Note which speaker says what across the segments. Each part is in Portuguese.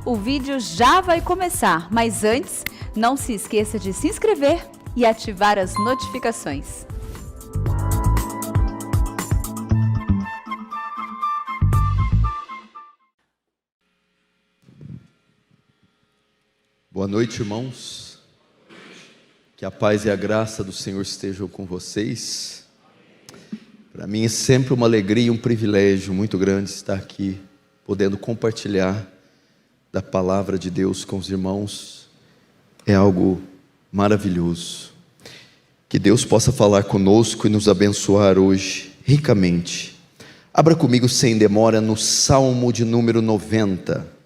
Speaker 1: O vídeo já vai começar, mas antes, não se esqueça de se inscrever e ativar as notificações.
Speaker 2: Boa noite, irmãos. Que a paz e a graça do Senhor estejam com vocês. Para mim é sempre uma alegria e um privilégio muito grande estar aqui, podendo compartilhar da palavra de Deus com os irmãos. É algo maravilhoso. Que Deus possa falar conosco e nos abençoar hoje ricamente. Abra comigo sem demora no Salmo de número 90.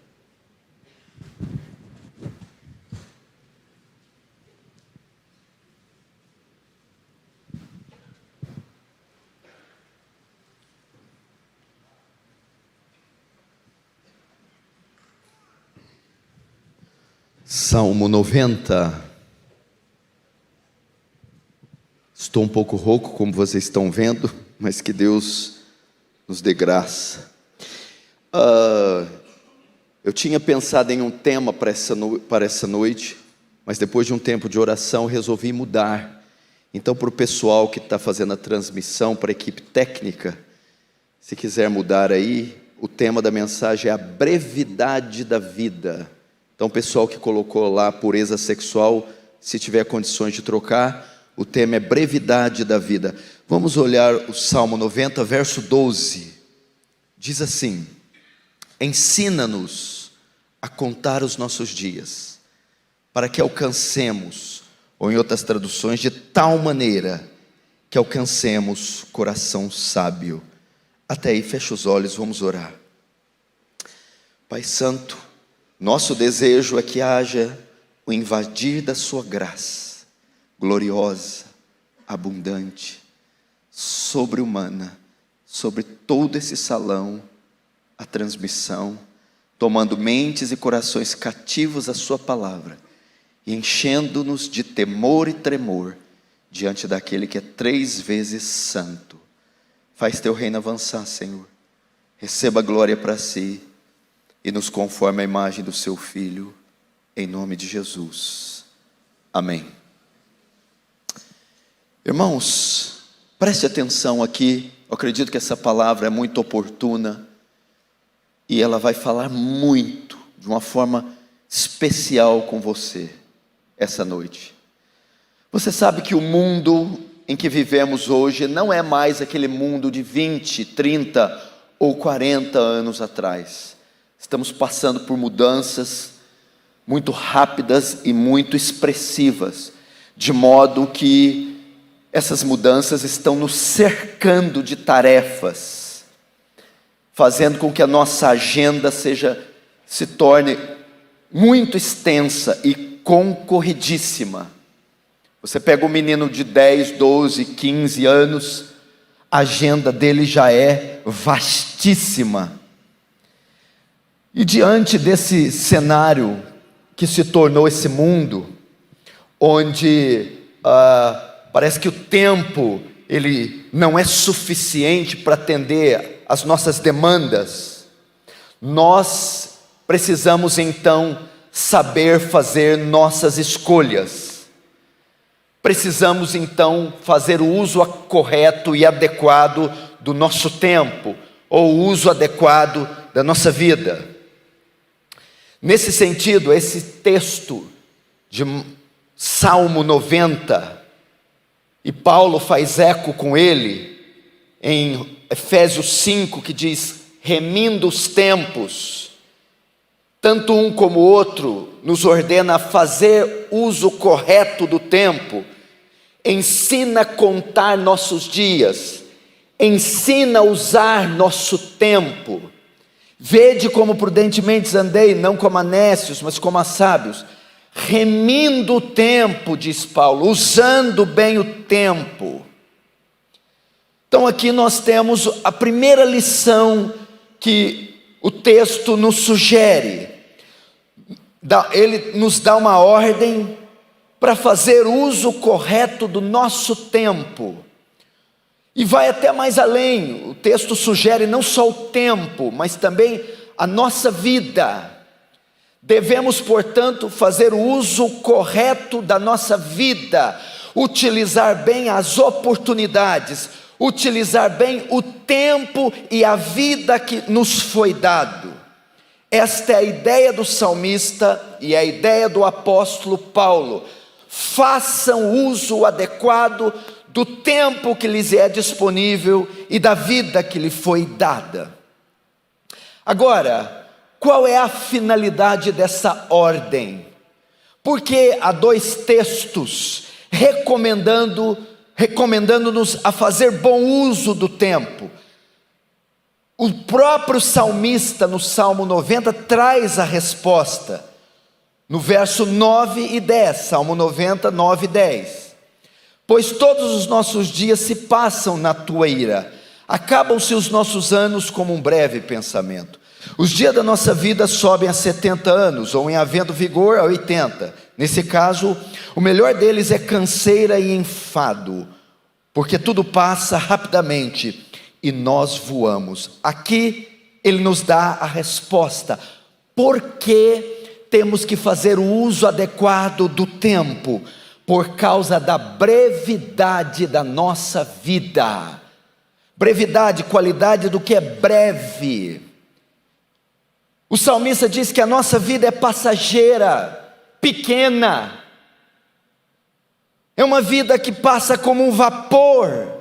Speaker 2: Salmo 90. Estou um pouco rouco, como vocês estão vendo, mas que Deus nos dê graça. Eu tinha pensado em um tema para essa noite, mas depois de um tempo de oração resolvi mudar. Então, para o pessoal que está fazendo a transmissão, para a equipe técnica, se quiser mudar aí, o tema da mensagem é a brevidade da vida. Então, o pessoal que colocou lá pureza sexual, se tiver condições de trocar, o tema é brevidade da vida. Vamos olhar o Salmo 90, verso 12. Diz assim: ensina-nos a contar os nossos dias, para que alcancemos, ou em outras traduções, de tal maneira que alcancemos coração sábio. Até aí, fecha os olhos, vamos orar. Pai Santo, nosso desejo é que haja o invadir da sua graça, gloriosa, abundante, sobre-humana, sobre todo esse salão, a transmissão, tomando mentes e corações cativos à sua palavra, e enchendo-nos de temor e tremor, diante daquele que é 3 vezes santo. Faz teu reino avançar, Senhor, receba a glória para si, e nos conforme a imagem do seu Filho, em nome de Jesus. Amém. Irmãos, preste atenção aqui. Eu acredito que essa palavra é muito oportuna e ela vai falar muito, de uma forma especial com você essa noite. Você sabe que o mundo em que vivemos hoje não é mais aquele mundo de 20, 30 ou 40 anos atrás. Estamos passando por mudanças muito rápidas e muito expressivas, de modo que essas mudanças estão nos cercando de tarefas, fazendo com que a nossa agenda se torne muito extensa e concorridíssima. Você pega um menino de 10, 12, 15 anos, a agenda dele já é vastíssima. E diante desse cenário que se tornou esse mundo, onde parece que o tempo ele não é suficiente para atender às nossas demandas, nós precisamos então saber fazer nossas escolhas. Precisamos então fazer o uso correto e adequado do nosso tempo, ou o uso adequado da nossa vida. Nesse sentido, esse texto de Salmo 90, e Paulo faz eco com ele, em Efésios 5, que diz: remindo os tempos, tanto um como o outro nos ordena a fazer uso correto do tempo, ensina a contar nossos dias, ensina a usar nosso tempo. Vede como prudentemente andei, não como a nécios, mas como a sábios, remindo o tempo, diz Paulo, usando bem o tempo. Então aqui nós temos a primeira lição que o texto nos sugere. Ele nos dá uma ordem para fazer uso correto do nosso tempo. E vai até mais além. O texto sugere não só o tempo, mas também a nossa vida. Devemos, portanto, fazer o uso correto da nossa vida, utilizar bem as oportunidades, utilizar bem o tempo e a vida que nos foi dado. Esta é a ideia do salmista e a ideia do apóstolo Paulo. Façam uso adequado do tempo que lhes é disponível e da vida que lhe foi dada. Agora, qual é a finalidade dessa ordem? Porque há dois textos recomendando-nos a fazer bom uso do tempo. O próprio salmista, no Salmo 90, traz a resposta, no verso 9 e 10, Salmo 90, 9 e 10. Pois todos os nossos dias se passam na tua ira, acabam-se os nossos anos como um breve pensamento. Os dias da nossa vida sobem a 70 anos, ou em havendo vigor a 80. Nesse caso, o melhor deles é canseira e enfado, porque tudo passa rapidamente e nós voamos. Aqui ele nos dá a resposta. Por que temos que fazer o uso adequado do tempo? Por causa da brevidade da nossa vida. Brevidade, qualidade do que é breve. O salmista diz que a nossa vida é passageira, pequena. É uma vida que passa como um vapor.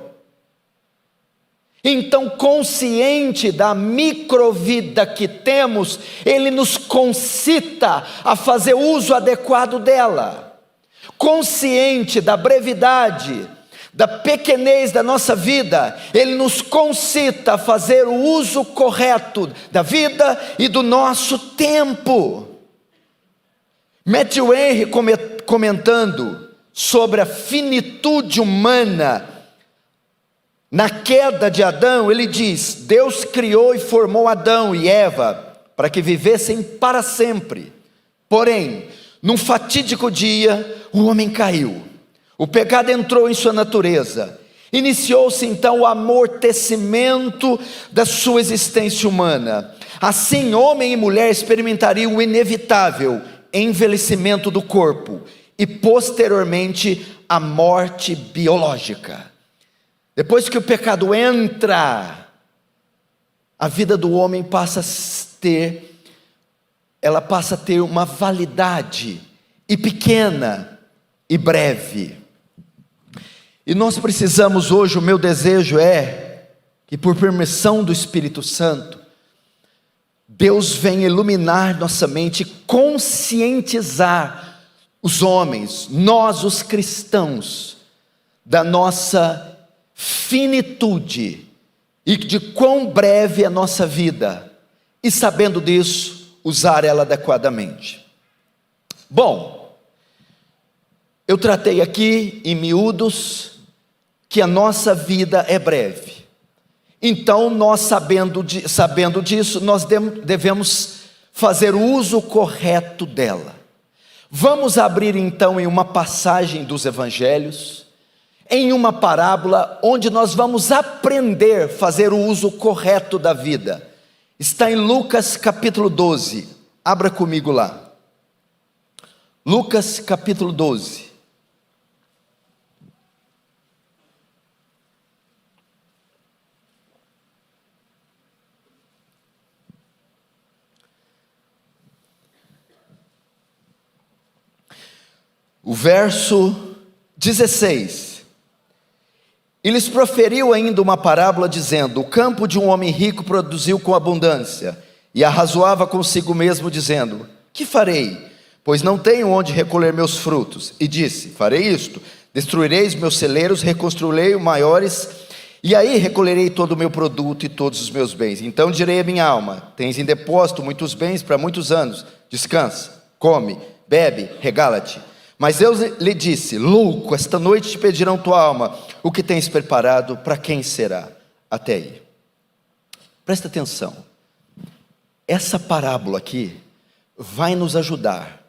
Speaker 2: Então, consciente da microvida que temos, ele nos concita a fazer uso adequado dela. Consciente da brevidade, da pequenez da nossa vida, ele nos concita a fazer o uso correto da vida e do nosso tempo. Matthew Henry, comentando sobre a finitude humana na queda de Adão, ele diz: Deus criou e formou Adão e Eva para que vivessem para sempre. Porém, num fatídico dia, o homem caiu. O pecado entrou em sua natureza. Iniciou-se então o amortecimento da sua existência humana. Assim, homem e mulher experimentariam o inevitável envelhecimento do corpo e posteriormente a morte biológica. Depois que o pecado entra, a vida do homem passa a ter uma validade e pequena e breve. E nós precisamos hoje, o meu desejo é que por permissão do Espírito Santo, Deus venha iluminar nossa mente, conscientizar os homens, nós os cristãos, da nossa finitude e de quão breve é a nossa vida, e sabendo disso, usar ela adequadamente. Bom, eu tratei aqui em miúdos que a nossa vida é breve. Então, nós sabendo disso, nós devemos fazer o uso correto dela. Vamos abrir então em uma passagem dos Evangelhos, em uma parábola, onde nós vamos aprender a fazer o uso correto da vida. Está em Lucas capítulo 12, abra comigo lá. Lucas capítulo 12. O verso 16, e lhes proferiu ainda uma parábola dizendo: o campo de um homem rico produziu com abundância, e arrazoava consigo mesmo dizendo: que farei? Pois não tenho onde recolher meus frutos. E disse: farei isto, destruirei os meus celeiros, reconstruirei maiores, e aí recolherei todo o meu produto e todos os meus bens. Então direi à minha alma: tens em depósito muitos bens para muitos anos, descansa, come, bebe, regala-te. Mas Deus lhe disse: louco, esta noite te pedirão tua alma, o que tens preparado, para quem será? Até aí. Presta atenção, essa parábola aqui vai nos ajudar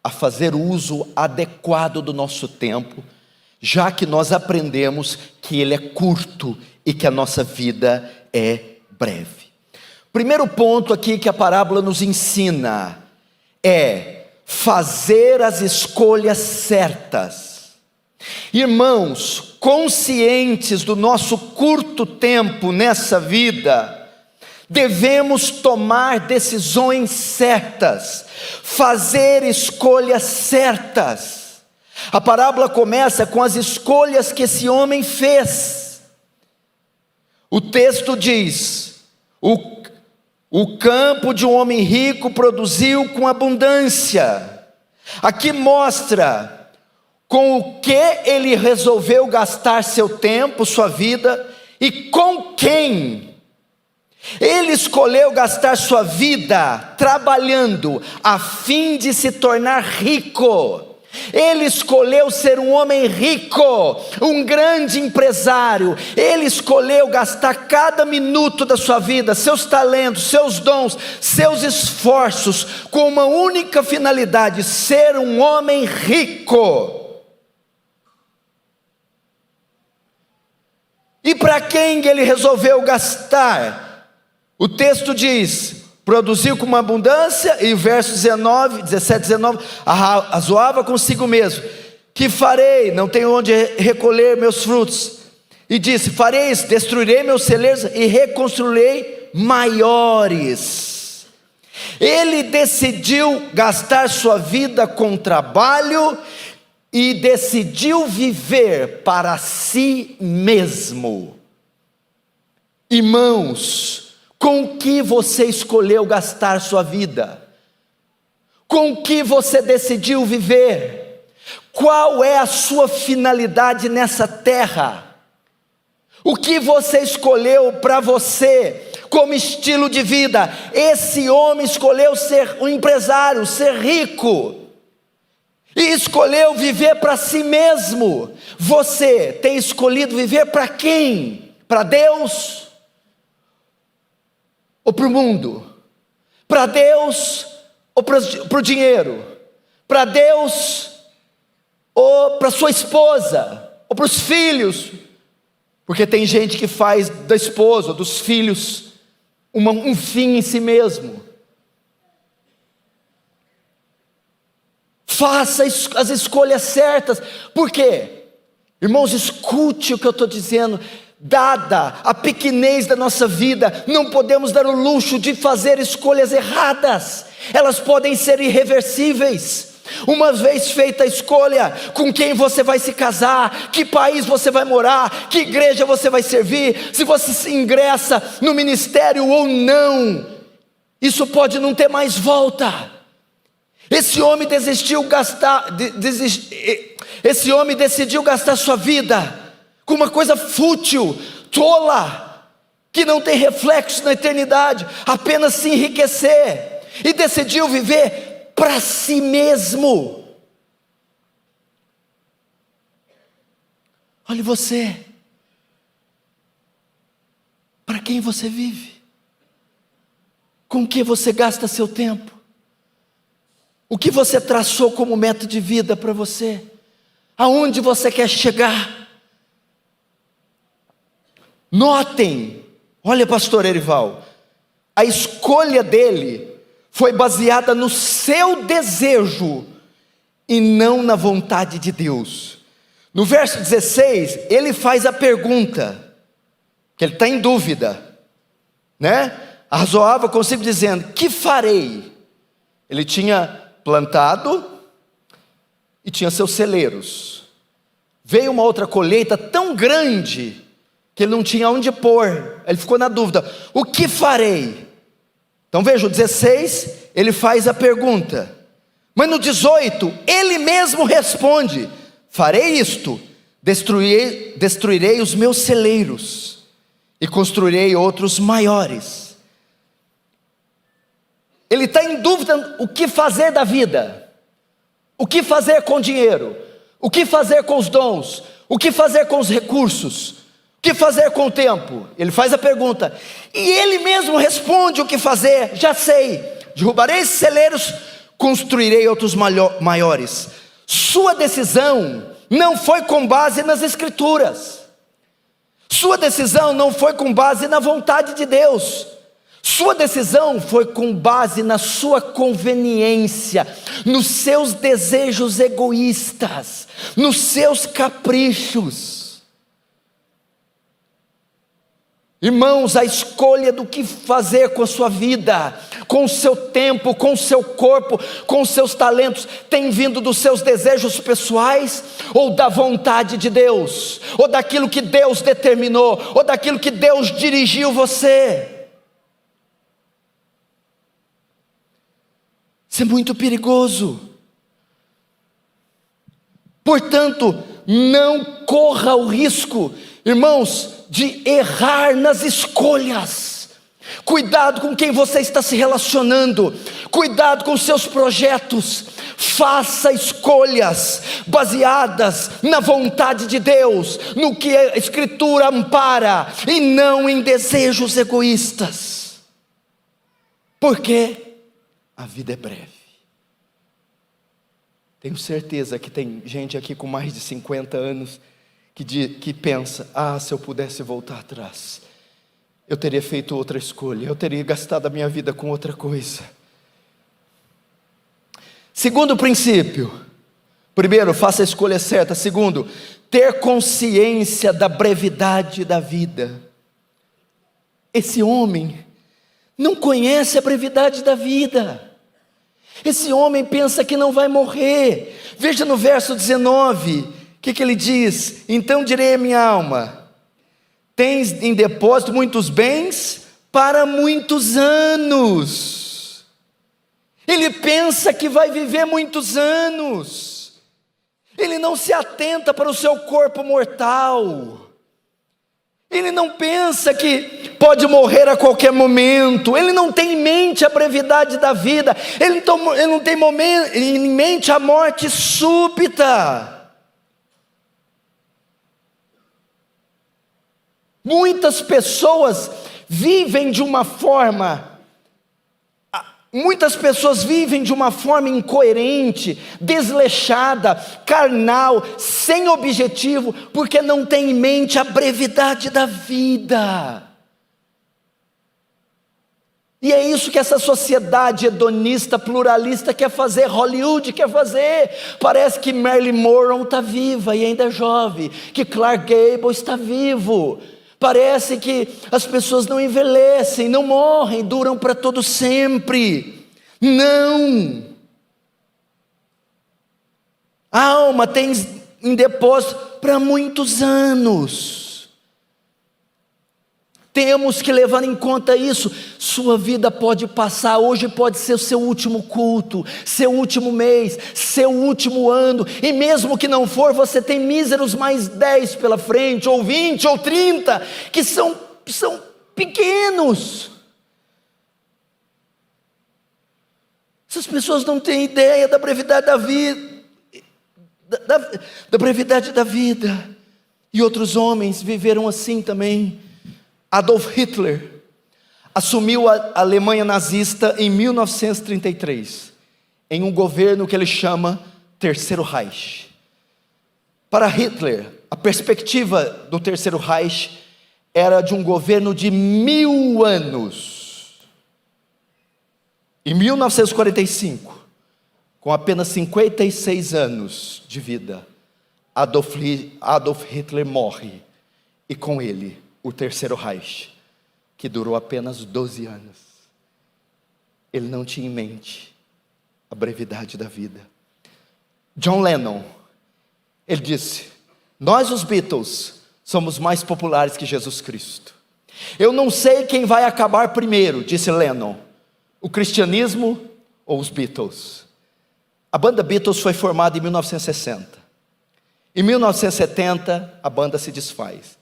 Speaker 2: a fazer o uso adequado do nosso tempo, já que nós aprendemos que ele é curto e que a nossa vida é breve. Primeiro ponto aqui que a parábola nos ensina é fazer as escolhas certas. Irmãos, conscientes do nosso curto tempo nessa vida, devemos tomar decisões certas, fazer escolhas certas. A parábola começa com as escolhas que esse homem fez. O texto diz: o campo de um homem rico produziu com abundância. Aqui mostra com o que ele resolveu gastar seu tempo, sua vida, e com quem. Ele escolheu gastar sua vida trabalhando a fim de se tornar rico. Ele escolheu ser um homem rico, um grande empresário. Ele escolheu gastar cada minuto da sua vida, seus talentos, seus dons, seus esforços, com uma única finalidade: ser um homem rico. E para quem ele resolveu gastar? O texto diz: produziu com uma abundância, e o verso 17, 19, arrazoava consigo mesmo: que farei? Não tenho onde recolher meus frutos. E disse: farei, destruirei meus celeiros e reconstruirei maiores. Ele decidiu gastar sua vida com trabalho e decidiu viver para si mesmo. Irmãos, com o que você escolheu gastar sua vida? Com o que você decidiu viver? Qual é a sua finalidade nessa terra? O que você escolheu para você como estilo de vida? Esse homem escolheu ser um empresário, ser rico, e escolheu viver para si mesmo. Você tem escolhido viver para quem? Para Deus? Ou para o mundo? Para Deus ou para o dinheiro? Para Deus ou para sua esposa? Ou para os filhos? Porque tem gente que faz da esposa ou dos filhos um fim em si mesmo. Faça as escolhas certas. Por quê? Irmãos, escute o que eu estou dizendo. Dada a pequenez da nossa vida, não podemos dar o luxo de fazer escolhas erradas. Elas podem ser irreversíveis. Uma vez feita a escolha, com quem você vai se casar, que país você vai morar, que igreja você vai servir, se você se ingressa no ministério ou não, isso pode não ter mais volta. Esse homem esse homem decidiu gastar sua vida com uma coisa fútil, tola, que não tem reflexo na eternidade, apenas se enriquecer, e decidiu viver para si mesmo. Olhe você, para quem você vive? Com que você gasta seu tempo? O que você traçou como meta de vida para você? Aonde você quer chegar? Notem, olha, pastor Erival, a escolha dele foi baseada no seu desejo e não na vontade de Deus. No verso 16, ele faz a pergunta, que ele está em dúvida, né? Arrazoava consigo dizendo: que farei? Ele tinha plantado e tinha seus celeiros. Veio uma outra colheita tão grande que ele não tinha onde pôr. Ele ficou na dúvida: o que farei? Então veja, o 16, ele faz a pergunta. Mas no 18, ele mesmo responde: farei isto, destruirei os meus celeiros e construirei outros maiores. Ele está em dúvida o que fazer da vida, o que fazer com o dinheiro, o que fazer com os dons, o que fazer com os recursos, o que fazer com o tempo. Ele faz a pergunta e ele mesmo responde o que fazer: já sei, derrubarei esses celeiros, construirei outros maiores. Sua decisão não foi com base nas escrituras, sua decisão não foi com base na vontade de Deus,
Speaker 3: Sua decisão foi com base na sua conveniência, nos seus desejos egoístas, nos seus caprichos. Irmãos, a escolha do que fazer com a sua vida, com o seu tempo, com o seu corpo, com os seus talentos, tem vindo dos seus desejos pessoais, ou da vontade de Deus, ou daquilo que Deus determinou, ou daquilo que Deus dirigiu você? Isso é muito perigoso. Portanto, não corra o risco, irmãos, de errar nas escolhas. Cuidado com quem você está se relacionando, cuidado com seus projetos. Faça escolhas baseadas na vontade de Deus, no que a Escritura ampara, e não em desejos egoístas. Por quê? A vida é breve. Tenho certeza que tem gente aqui com mais de 50 anos que pensa: se eu pudesse voltar atrás, eu teria feito outra escolha, eu teria gastado a minha vida com outra coisa. Segundo princípio: primeiro, faça a escolha certa. Segundo, ter consciência da brevidade da vida. Esse homem não conhece a brevidade da vida. Esse homem pensa que não vai morrer. Veja no verso 19, o que ele diz? Então direi à minha alma: tens em depósito muitos bens para muitos anos. Ele pensa que vai viver muitos anos. Ele não se atenta para o seu corpo mortal. Ele não pensa que pode morrer a qualquer momento. Ele não tem em mente a brevidade da vida. Ele não tem em mente a morte súbita. Muitas pessoas vivem de uma forma incoerente, desleixada, carnal, sem objetivo, porque não tem em mente a brevidade da vida. E é isso que essa sociedade hedonista, pluralista quer fazer, Hollywood quer fazer. Parece que Marilyn Monroe está viva e ainda é jovem, que Clark Gable está vivo. Parece que as pessoas não envelhecem, não morrem, duram para todo sempre. Não. A alma tem em depósito para muitos anos. Temos que levar em conta isso. Sua vida pode passar, hoje pode ser o seu último culto, seu último mês, seu último ano, e mesmo que não for, você tem míseros mais 10 pela frente, ou 20, ou 30, que são pequenos. Essas pessoas não têm ideia da brevidade da vida, da brevidade da vida, e outros homens viveram assim também. Adolf Hitler assumiu a Alemanha nazista em 1933, em um governo que ele chama Terceiro Reich. Para Hitler, a perspectiva do Terceiro Reich era de um governo de 1000 anos. Em 1945, com apenas 56 anos de vida, Adolf Hitler morre, e com ele o Terceiro Reich, que durou apenas 12 anos. Ele não tinha em mente a brevidade da vida. John Lennon, ele disse: nós os Beatles somos mais populares que Jesus Cristo. Eu não sei quem vai acabar primeiro, disse Lennon, o cristianismo ou os Beatles. A banda Beatles foi formada em 1960. Em 1970, a banda se desfaz.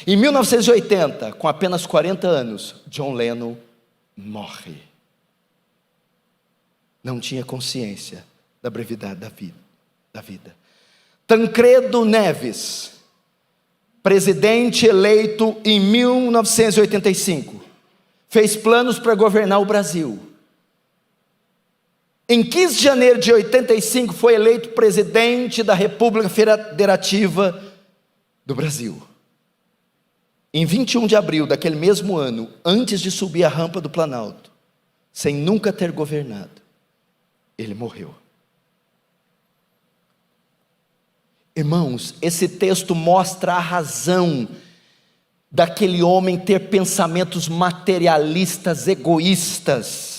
Speaker 3: Em 1980, com apenas 40 anos, John Lennon morre. Não tinha consciência da brevidade da vida. Tancredo Neves, presidente eleito em 1985, fez planos para governar o Brasil. Em 15 de janeiro de 85, foi eleito presidente da República Federativa do Brasil. Em 21 de abril daquele mesmo ano, antes de subir a rampa do Planalto, sem nunca ter governado, ele morreu. Irmãos, esse texto mostra a razão daquele homem ter pensamentos materialistas, egoístas,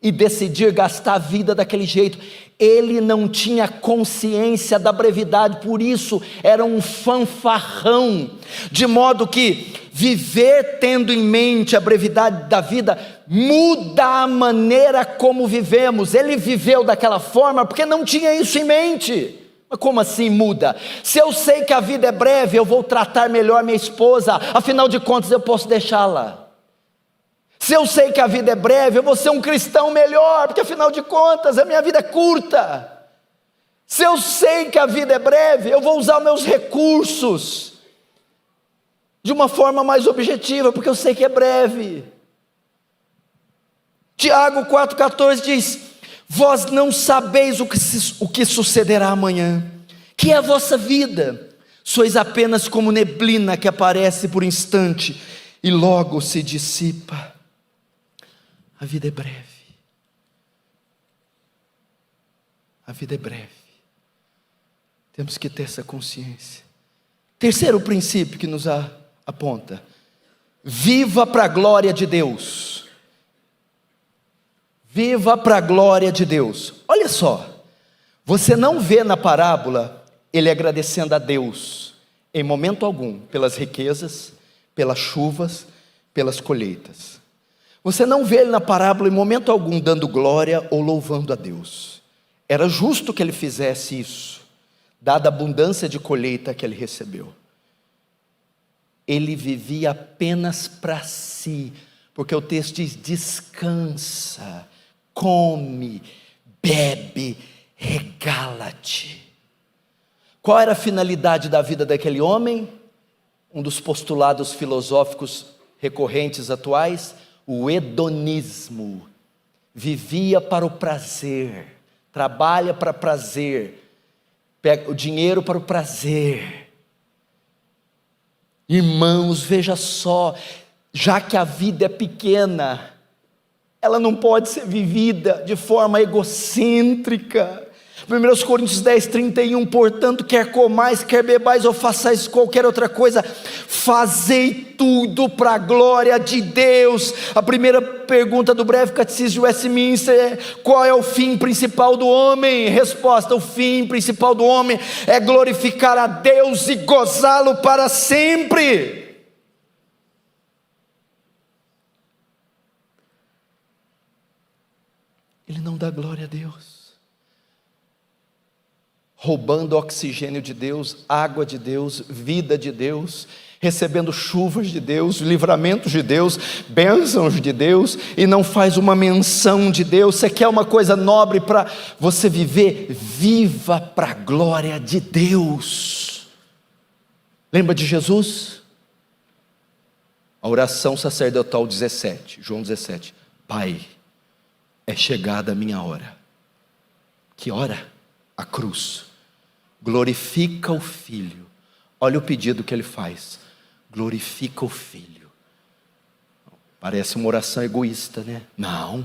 Speaker 3: e decidir gastar a vida daquele jeito. Ele não tinha consciência da brevidade, por isso era um fanfarrão, de modo que viver tendo em mente a brevidade da vida muda a maneira como vivemos. Ele viveu daquela forma porque não tinha isso em mente. Mas como assim muda? Se eu sei que a vida é breve, eu vou tratar melhor minha esposa, afinal de contas eu posso deixá-la. Se eu sei que a vida é breve, eu vou ser um cristão melhor, porque afinal de contas a minha vida é curta. Se eu sei que a vida é breve, eu vou usar meus recursos de uma forma mais objetiva, porque eu sei que é breve. Tiago 4,14 diz: vós não sabeis o que sucederá amanhã, que é a vossa vida, sois apenas como neblina que aparece por instante e logo se dissipa. A vida é breve. A vida é breve. Temos que ter essa consciência. Terceiro princípio que nos aponta: viva para a glória de Deus. Viva para a glória de Deus. Olha só, você não vê na parábola ele agradecendo a Deus em momento algum pelas riquezas, pelas chuvas, pelas colheitas. Você não vê ele na parábola em momento algum dando glória ou louvando a Deus. Era justo que ele fizesse isso, dada a abundância de colheita que ele recebeu. Ele vivia apenas para si, porque o texto diz: descansa, come, bebe, regala-te. Qual era a finalidade da vida daquele homem? Um dos postulados filosóficos recorrentes atuais: o hedonismo. Vivia para o prazer, trabalha para prazer, pega o dinheiro para o prazer. Irmãos, veja só, já que a vida é pequena, ela não pode ser vivida de forma egocêntrica. 1 Coríntios 10:31, portanto, quer comais, quer bebais ou façais qualquer outra coisa, fazei tudo para a glória de Deus. A primeira pergunta do breve catecismo de Westminster é: qual é o fim principal do homem? Resposta: o fim principal do homem é glorificar a Deus e gozá-lo para sempre. Ele não dá glória a Deus roubando oxigênio de Deus, água de Deus, vida de Deus, recebendo chuvas de Deus, livramentos de Deus, bênçãos de Deus, e não faz uma menção de Deus. Você quer uma coisa nobre para você viver? Viva para a glória de Deus. Lembra de Jesus? A oração sacerdotal 17, João 17: Pai, é chegada a minha hora. Que hora? A cruz. Glorifica o Filho. Olha o pedido que ele faz: glorifica o Filho. Parece uma oração egoísta, né? Não,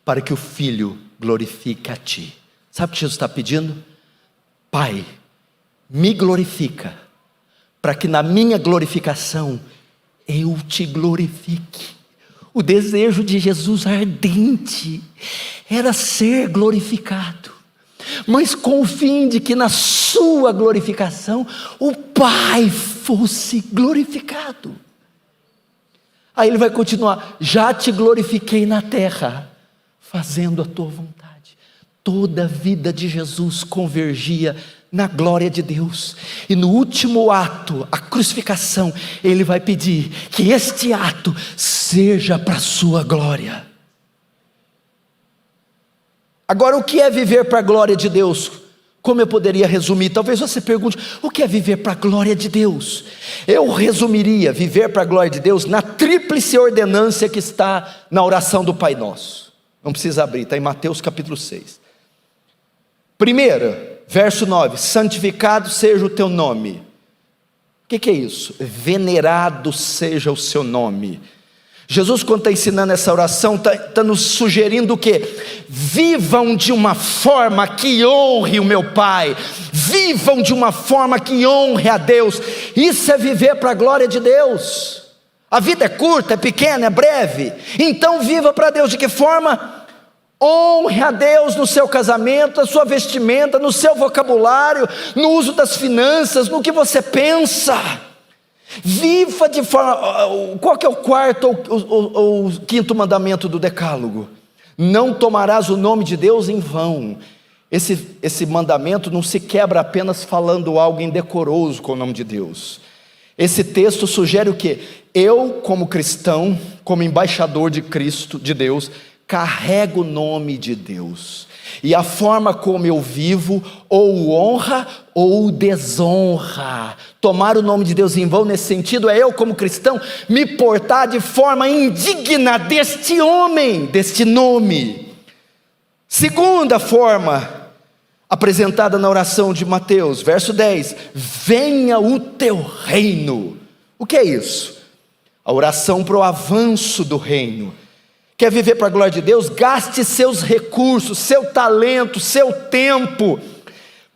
Speaker 3: para que o Filho glorifique a ti. Sabe o que Jesus está pedindo? Pai, me glorifica, para que na minha glorificação eu te glorifique. O desejo de Jesus ardente era ser glorificado, mas com o fim de que na sua glorificação o Pai fosse glorificado. Aí ele vai continuar: já te glorifiquei na terra, fazendo a tua vontade. Toda a vida de Jesus convergia na glória de Deus, e no último ato, a crucificação, ele vai pedir que este ato seja para a sua glória. Agora, o que é viver para a glória de Deus? Como eu poderia resumir? Talvez você pergunte: o que é viver para a glória de Deus? Eu resumiria viver para a glória de Deus na tríplice ordenância que está na oração do Pai Nosso. Não precisa abrir, está em Mateus capítulo 6. Primeira, verso 9: santificado seja o teu nome. que é isso? Venerado seja o seu nome. Jesus, quando está ensinando essa oração, está nos sugerindo o quê? Vivam de uma forma que honre o meu Pai, vivam de uma forma que honre a Deus. Isso é viver para a glória de Deus. A vida é curta, é pequena, é breve, então viva para Deus. De que forma? Honre a Deus no seu casamento, na sua vestimenta, no seu vocabulário, no uso das finanças, no que você pensa. Viva de forma... Qual que é o quarto ou o quinto mandamento do decálogo? Não tomarás o nome de Deus em vão. Esse mandamento não se quebra apenas falando algo indecoroso com o nome de Deus. Esse texto sugere o quê? Eu, como cristão, como embaixador de Cristo, de Deus, carrego o nome de Deus, e a forma como eu vivo ou honra ou desonra. Tomar o nome de Deus em vão nesse sentido é eu, como cristão, me portar de forma indigna deste homem, deste nome. Segunda forma apresentada na oração de Mateus, verso 10: venha o teu reino. O que é isso? A oração para o avanço do reino. Quer viver para a glória de Deus? Gaste seus recursos, seu talento, seu tempo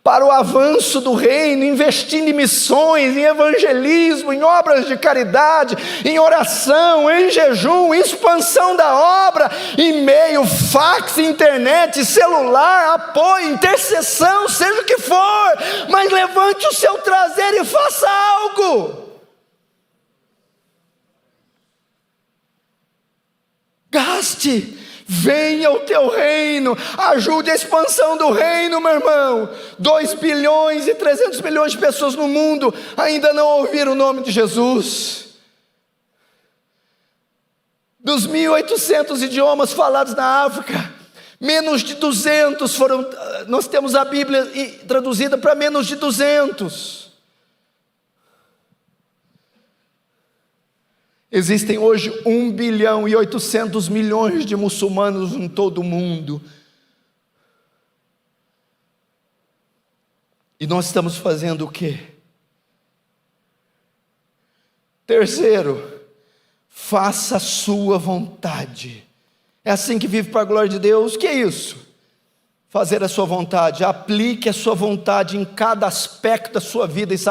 Speaker 3: para o avanço do reino, investindo em missões, em evangelismo, em obras de caridade, em oração, em jejum, em expansão da obra, e-mail, fax, internet, celular, apoio, intercessão, seja o que for, mas levante o seu traseiro e faça algo. Gaste, venha o teu reino, ajude a expansão do reino, meu irmão. 2 bilhões e 300 milhões de pessoas no mundo ainda não ouviram o nome de Jesus. Dos 1.800 idiomas falados na África, menos de 200 foram, nós temos a Bíblia traduzida para menos de 200. Existem hoje 1 bilhão e 800 milhões de muçulmanos em todo o mundo. E nós estamos fazendo o quê? Terceiro, faça a sua vontade. É assim que vive para a glória de Deus. O que é isso? Fazer a sua vontade. Aplique a sua vontade em cada aspecto da sua vida. Isso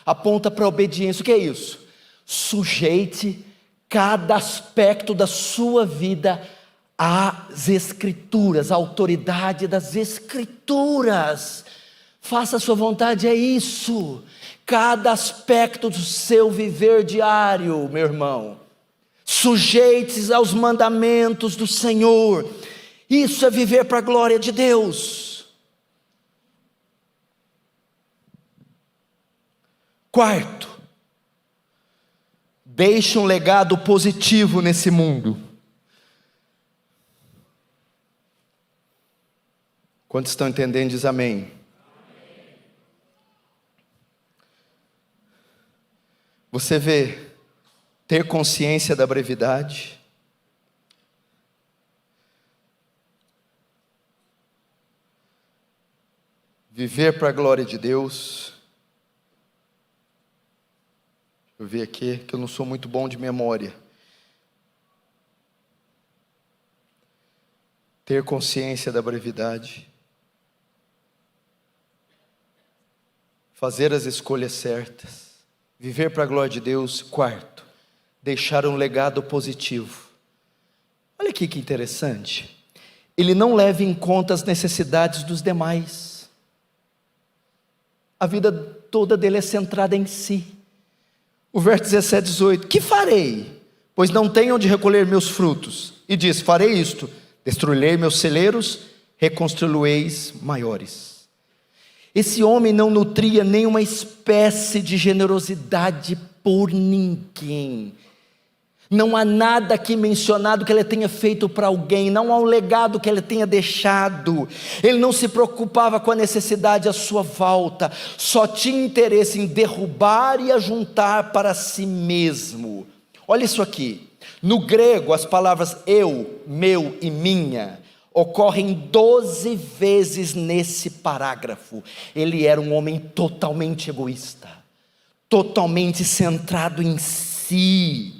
Speaker 3: aponta para a obediência. O que é isso? Sujeite cada aspecto da sua vida às Escrituras, à autoridade das Escrituras. Faça a sua vontade, é isso. Cada aspecto do seu viver diário, meu irmão. Sujeite-se aos mandamentos do Senhor. Isso é viver para a glória de Deus. Quarto, deixe um legado positivo nesse mundo. Quantos estão entendendo, diz amém. Você vê, ter consciência da brevidade, viver para a glória de Deus. Deixa eu ver aqui, que eu não sou muito bom de memória. Ter consciência da brevidade. Fazer as escolhas certas. Viver para a glória de Deus. Quarto, deixar um legado positivo. Olha aqui que interessante. Ele não leva em conta as necessidades dos demais. A vida toda dele é centrada em si. O verso 17, 18, que farei? Pois não tenho onde recolher meus frutos. E diz, farei isto, destruirei meus celeiros, reconstruí-eis maiores. Esse homem não nutria nenhuma espécie de generosidade por ninguém. Não há nada aqui mencionado que ele tenha feito para alguém, não há um legado que ele tenha deixado. Ele não se preocupava com a necessidade à sua volta, só tinha interesse em derrubar e ajuntar para si mesmo. Olha isso aqui, no grego as palavras eu, meu e minha ocorrem 12 vezes nesse parágrafo. Ele era um homem totalmente egoísta. totalmente centrado em si.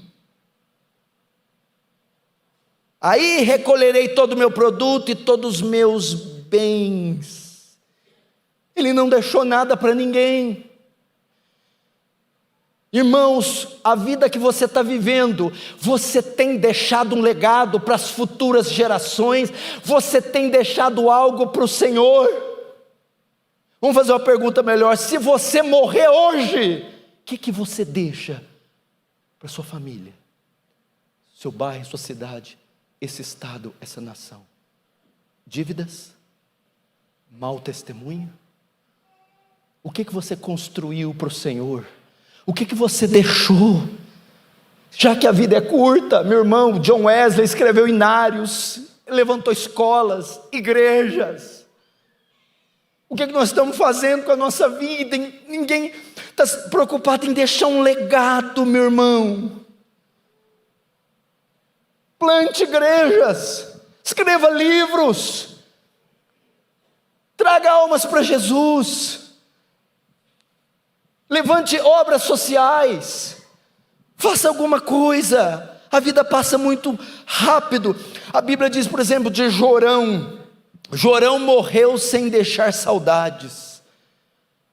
Speaker 3: Aí recolherei todo o meu produto e todos os meus bens. Ele não deixou nada para ninguém. Irmãos, a vida que você está vivendo, você tem deixado um legado para as futuras gerações, você tem deixado algo para o Senhor. Vamos fazer uma pergunta melhor: se você morrer hoje, o que você deixa para sua família, seu bairro, sua cidade, esse estado, essa nação? Dívidas? Mau testemunho? O que você construiu para o Senhor? O que você deixou? Já que a vida é curta, meu irmão, John Wesley escreveu hinários, levantou escolas, igrejas. O que nós estamos fazendo com a nossa vida? Ninguém está preocupado em deixar um legado, meu irmão. Plante igrejas, escreva livros, traga almas para Jesus. Levante obras sociais, faça alguma coisa. A vida passa muito rápido. A Bíblia diz, por exemplo, de Jorão. Jorão morreu sem deixar saudades.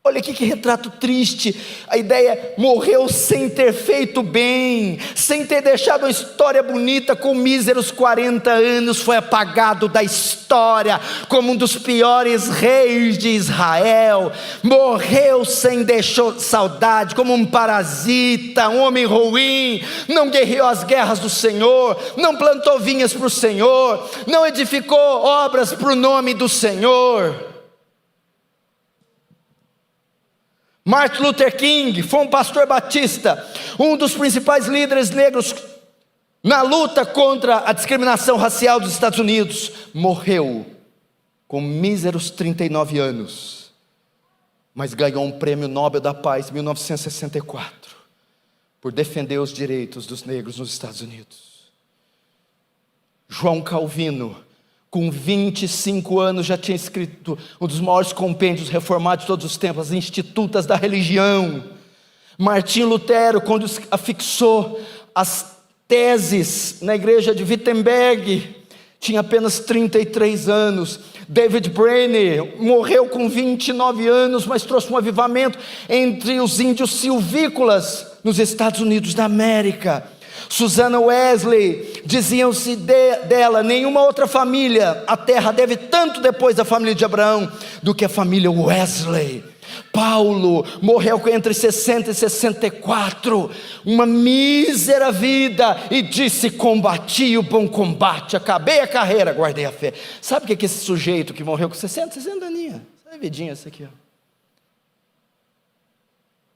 Speaker 3: Olha aqui que retrato triste. A ideia: morreu sem ter feito bem, sem ter deixado uma história bonita. Com míseros 40 anos foi apagado da história como um dos piores reis de Israel. Morreu sem deixar saudade, como um parasita, um homem ruim. Não guerreou as guerras do Senhor, não plantou vinhas para o Senhor, não edificou obras para o nome do Senhor. Martin Luther King foi um pastor batista, um dos principais líderes negros na luta contra a discriminação racial dos Estados Unidos. Morreu com míseros 39 anos, mas ganhou um prêmio Nobel da Paz em 1964, por defender os direitos dos negros nos Estados Unidos. João Calvino, com 25 anos, já tinha escrito um dos maiores compêndios reformados de todos os tempos, as Institutas da Religião. Martinho Lutero, quando afixou as teses na igreja de Wittenberg, tinha apenas 33 anos. David Brainerd morreu com 29 anos, mas trouxe um avivamento entre os índios silvícolas nos Estados Unidos da América. Susanna Wesley, diziam-se dela: nenhuma outra família, a terra deve tanto depois da família de Abraão, do que a família Wesley. Paulo morreu entre 60 e 64, uma mísera vida, e disse: combati o bom combate, acabei a carreira, guardei a fé. Sabe o que é esse sujeito que morreu com 60 aninhos? Essa vidinha, essa aqui, ó.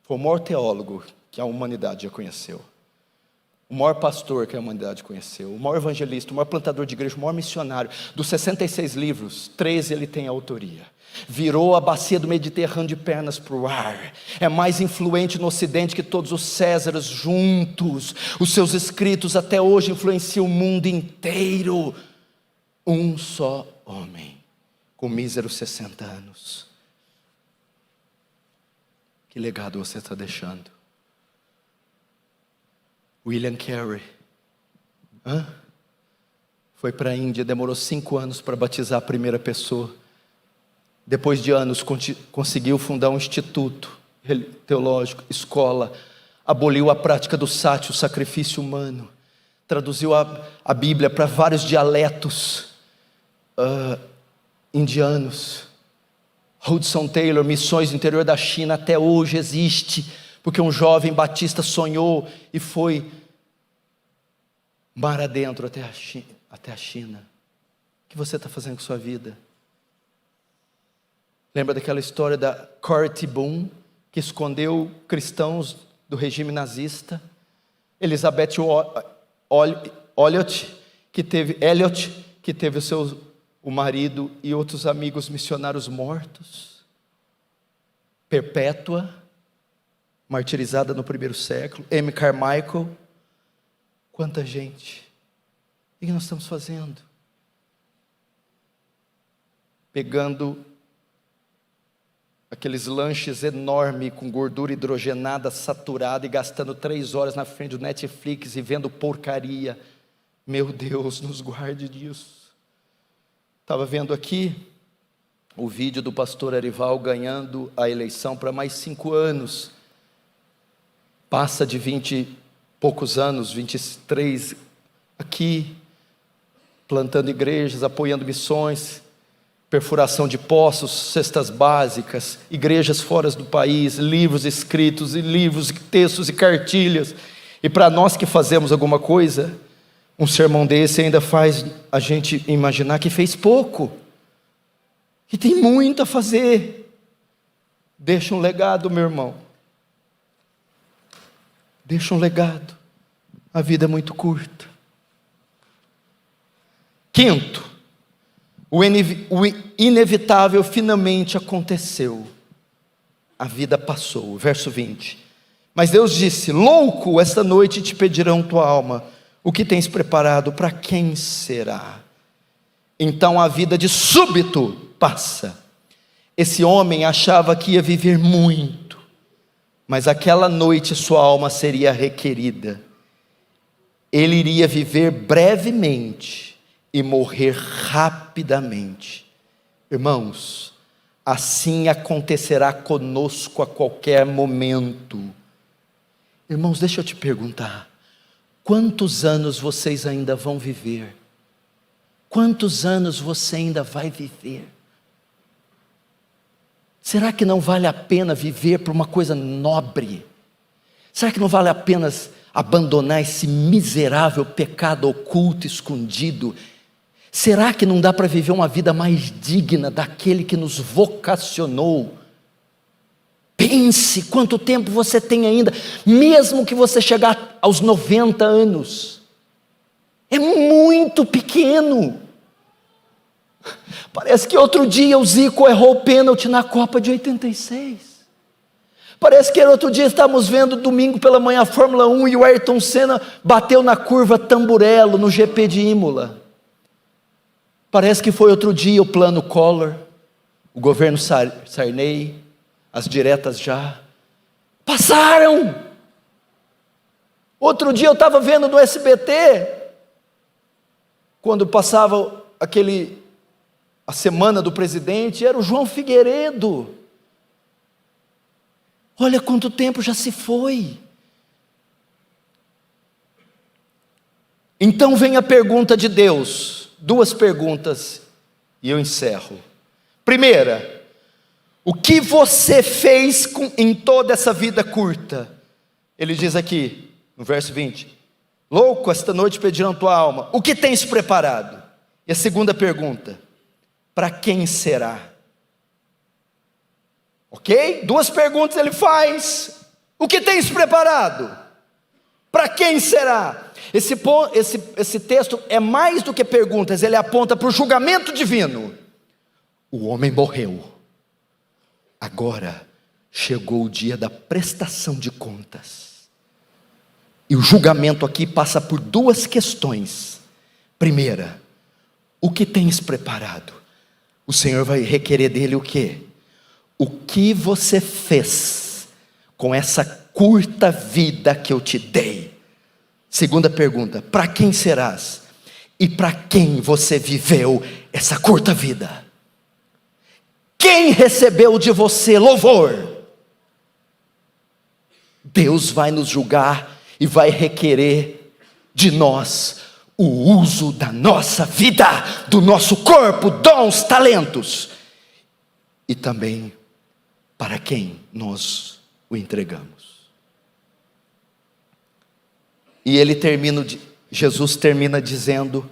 Speaker 3: Foi o maior teólogo que a humanidade já conheceu, o maior pastor que a humanidade conheceu, o maior evangelista, o maior plantador de igreja, o maior missionário. Dos 66 livros, 13 ele tem autoria. Virou a bacia do Mediterrâneo de pernas para o ar. É mais influente no Ocidente que todos os Césares juntos. Os seus escritos até hoje influenciam o mundo inteiro. Um só homem, com míseros 60 anos. Que legado você está deixando? William Carey foi para a Índia, demorou 5 anos para batizar a primeira pessoa. Depois de anos conseguiu fundar um instituto teológico, escola, aboliu a prática do sático, o sacrifício humano, traduziu a Bíblia para vários dialetos indianos. Hudson Taylor, missões no interior da China, até hoje existe, porque um jovem batista sonhou e foi mar adentro até a China. O que você está fazendo com sua vida? Lembra daquela história da Corrie ten Boom, que escondeu cristãos do regime nazista? Elizabeth Elliot, que teve o marido e outros amigos missionários mortos. Perpétua, martirizada no primeiro século. Amy Carmichael. Quanta gente. O que nós estamos fazendo? Pegando aqueles lanches enormes com gordura hidrogenada, saturada, e gastando 3 horas na frente do Netflix e vendo porcaria. Meu Deus, nos guarde disso. Estava vendo aqui o vídeo do pastor Arival ganhando a eleição para mais 5 anos. Passa de 20 e poucos anos, 23, aqui, plantando igrejas, apoiando missões, perfuração de poços, cestas básicas, igrejas fora do país, livros escritos, e livros, textos e cartilhas. E para nós que fazemos alguma coisa, um sermão desse ainda faz a gente imaginar que fez pouco, que tem muito a fazer. Deixa um legado, meu irmão. Deixa um legado. A vida é muito curta. Quinto, o inevitável finalmente aconteceu. A vida passou. Verso 20. Mas Deus disse: louco, esta noite te pedirão tua alma. O que tens preparado, para quem será? Então a vida de súbito passa. Esse homem achava que ia viver muito, mas aquela noite sua alma seria requerida. Ele iria viver brevemente e morrer rapidamente. Irmãos, assim acontecerá conosco a qualquer momento. Irmãos, deixa eu te perguntar: quantos anos vocês ainda vão viver? Quantos anos você ainda vai viver? Será que não vale a pena viver por uma coisa nobre? Será que não vale a pena abandonar esse miserável pecado oculto, escondido? Será que não dá para viver uma vida mais digna daquele que nos vocacionou? Pense quanto tempo você tem ainda, mesmo que você chegar aos 90 anos. É muito pequeno. Parece que outro dia o Zico errou o pênalti na Copa de 86. Parece que outro dia estávamos vendo domingo pela manhã a Fórmula 1 e o Ayrton Senna bateu na curva Tamburello no GP de Imola. Parece que foi outro dia o plano Collor, o governo Sarney, as diretas já passaram. Outro dia eu estava vendo no SBT, quando passava a semana do presidente, era o João Figueiredo. Olha quanto tempo já se foi. Então vem a pergunta de Deus, 2 perguntas e eu encerro. Primeira: o que você fez em toda essa vida curta? Ele diz aqui, no verso 20: louco, esta noite pedirão tua alma. O que tens preparado? E a segunda pergunta: para quem será? Ok? 2 perguntas ele faz. O que tens preparado? Para quem será? Esse texto é mais do que perguntas, ele aponta para o julgamento divino. O homem morreu. Agora chegou o dia da prestação de contas. E o julgamento aqui passa por 2 questões. Primeira: o que tens preparado? O Senhor vai requerer dele o quê? O que você fez com essa curta vida que eu te dei? Segunda pergunta: para quem serás? E para quem você viveu essa curta vida? Quem recebeu de você louvor? Deus vai nos julgar e vai requerer de nós o uso da nossa vida, do nosso corpo, dons, talentos. E também para quem nós o entregamos. E Jesus termina dizendo: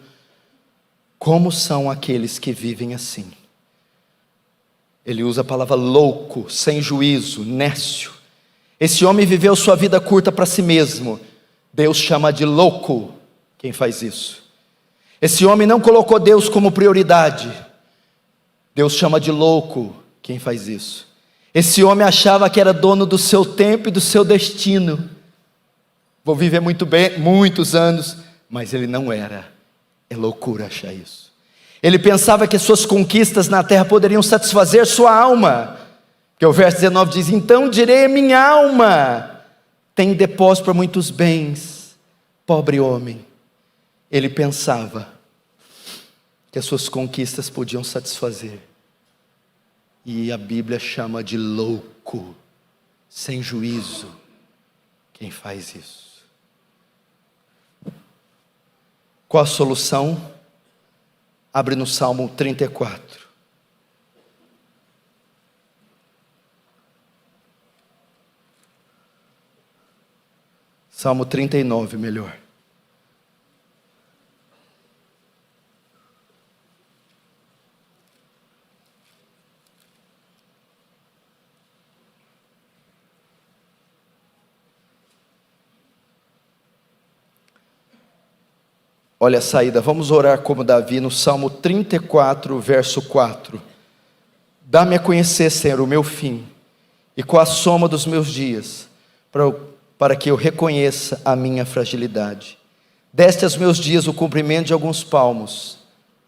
Speaker 3: como são aqueles que vivem assim? Ele usa a palavra louco, sem juízo, nécio. Esse homem viveu sua vida curta para si mesmo. Deus chama de louco quem faz isso. Esse homem não colocou Deus como prioridade. Deus chama de louco quem faz isso. Esse homem achava que era dono do seu tempo e do seu destino. Vou viver muito bem, muitos anos, mas ele não era. É loucura achar isso. Ele pensava que suas conquistas na terra poderiam satisfazer sua alma. Porque o verso 19 diz: então direi a minha alma, tem depósito para muitos bens. Pobre homem. Ele pensava que as suas conquistas podiam satisfazer. E a Bíblia chama de louco, sem juízo, quem faz isso. Qual a solução? Abre no Salmo 34. Salmo 39, melhor. Olha a saída, vamos orar como Davi no Salmo 34, verso 4. Dá-me a conhecer, Senhor, o meu fim, e qual a soma dos meus dias, para que eu reconheça a minha fragilidade. Deste aos meus dias o cumprimento de alguns palmos,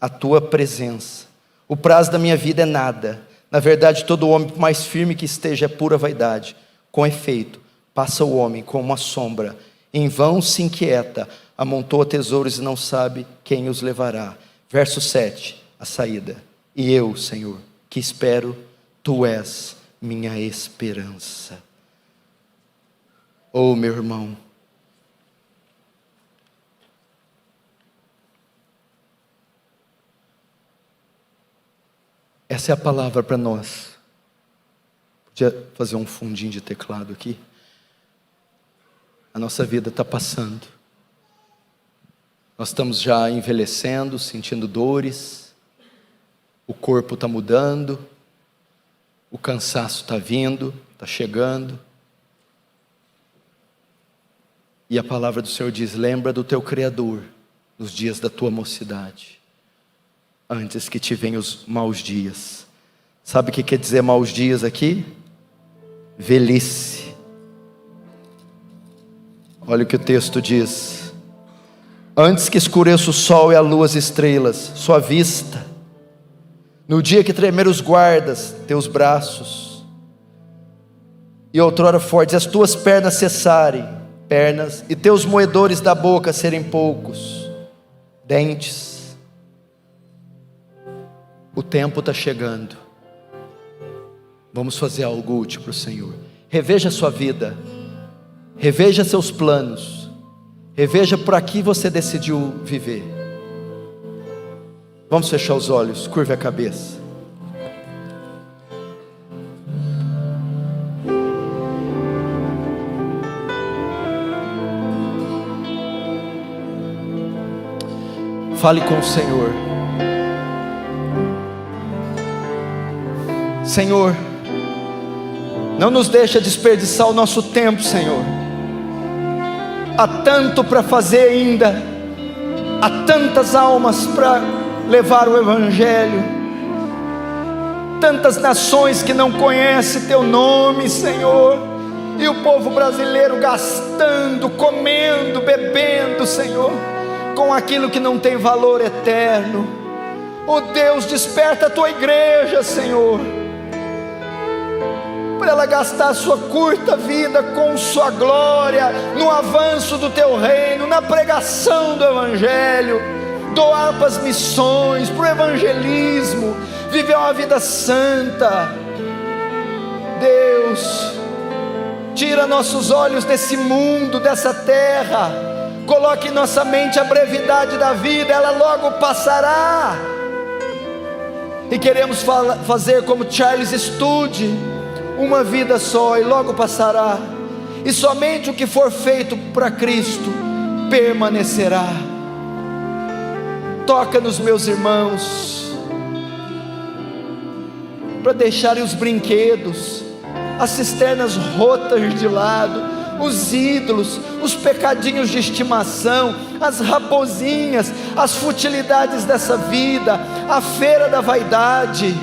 Speaker 3: a tua presença. O prazo da minha vida é nada. Na verdade, todo homem, por mais firme que esteja, é pura vaidade. Com efeito, passa o homem como uma sombra, em vão se inquieta, amontoa tesouros e não sabe quem os levará. Verso 7, a saída. E eu, Senhor, que espero, tu és minha esperança. Oh, meu irmão, essa é a palavra para nós. Podia fazer um fundinho de teclado aqui. A nossa vida está passando. Nós estamos já envelhecendo, sentindo dores. O corpo está mudando. O cansaço está vindo, está chegando. E a palavra do Senhor diz: lembra do teu Criador nos dias da tua mocidade, antes que te venham os maus dias. Sabe o que quer dizer maus dias aqui? Velhice. Olha o que o texto diz: antes que escureça o sol e a lua as estrelas, sua vista, no dia que tremer os guardas, teus braços, e outrora fortes, as tuas pernas cessarem, e teus moedores da boca serem poucos, dentes. O tempo está chegando. Vamos fazer algo útil para o Senhor. Reveja a sua vida, reveja seus planos, reveja para que você decidiu viver. Vamos fechar os olhos, curve a cabeça. Fale com o Senhor. Senhor, não nos deixa desperdiçar o nosso tempo, Senhor. Há tanto para fazer ainda, há tantas almas para levar o Evangelho, tantas nações que não conhecem teu nome, Senhor, e o povo brasileiro gastando, comendo, bebendo, Senhor, com aquilo que não tem valor eterno. Oh Deus, desperta a tua igreja, Senhor, para ela gastar a sua curta vida com sua glória, no avanço do teu reino, na pregação do Evangelho, doar para as missões, para o evangelismo, viver uma vida santa. Deus, tira nossos olhos desse mundo, dessa terra, coloque em nossa mente a brevidade da vida, ela logo passará. E queremos fazer como Charles Studi, uma vida só e logo passará. E somente o que for feito para Cristo permanecerá. Toca nos meus irmãos, para deixarem os brinquedos, as cisternas rotas de lado, os ídolos, os pecadinhos de estimação, as raposinhas, as futilidades dessa vida, a feira da vaidade,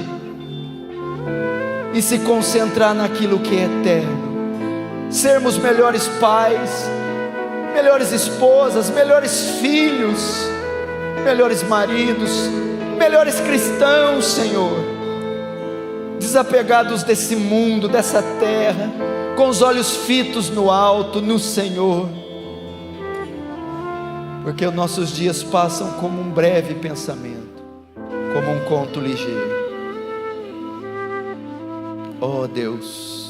Speaker 3: e se concentrar naquilo que é eterno. Sermos melhores pais, melhores esposas, melhores filhos, melhores maridos, melhores cristãos, Senhor. desapegados desse mundo, dessa terra, com os olhos fitos no alto, no Senhor, porque os nossos dias passam como um breve pensamento, como um conto ligeiro. Oh Deus,